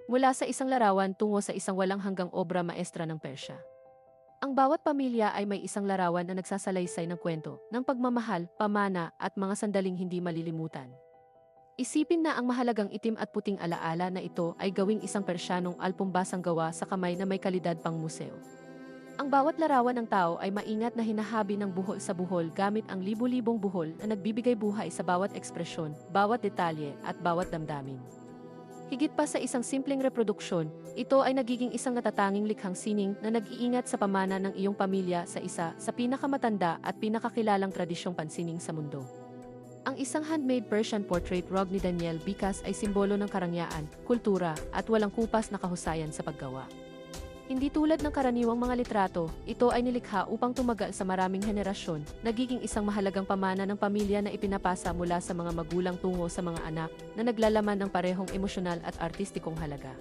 mula sa isang larawan tungo sa isang walang hanggang obra maestra ng Persya. Ang bawat pamilya ay may isang larawan na nagsasalaysay ng kwento, ng pagmamahal, pamana, at mga sandaling hindi malilimutan. Isipin na ang mahalagang itim at puting alaala na ito ay gawing isang Persyanong alpumbasang gawa sa kamay na may kalidad pang museo. Ang bawat larawan ng tao ay maingat na hinahabi ng buhol sa buhol gamit ang libu-libong buhol na nagbibigay buhay sa bawat ekspresyon, bawat detalye, at bawat damdamin. Higit pa sa isang simpleng reproduksyon, ito ay nagiging isang natatanging likhang sining na nag-iingat sa pamana ng iyong pamilya sa isa sa pinakamatanda at pinakakilalang tradisyong pansining sa mundo. Ang isang handmade Persian portrait rug ni Daniel Bikas ay simbolo ng karangyaan, kultura, at walang kupas na kahusayan sa paggawa. Hindi tulad ng karaniwang mga litrato, ito ay nilikha upang tumagal sa maraming henerasyon, nagiging isang mahalagang pamana ng pamilya na ipinapasa mula sa mga magulang tungo sa mga anak na naglalaman ng parehong emosyonal at artistikong halaga.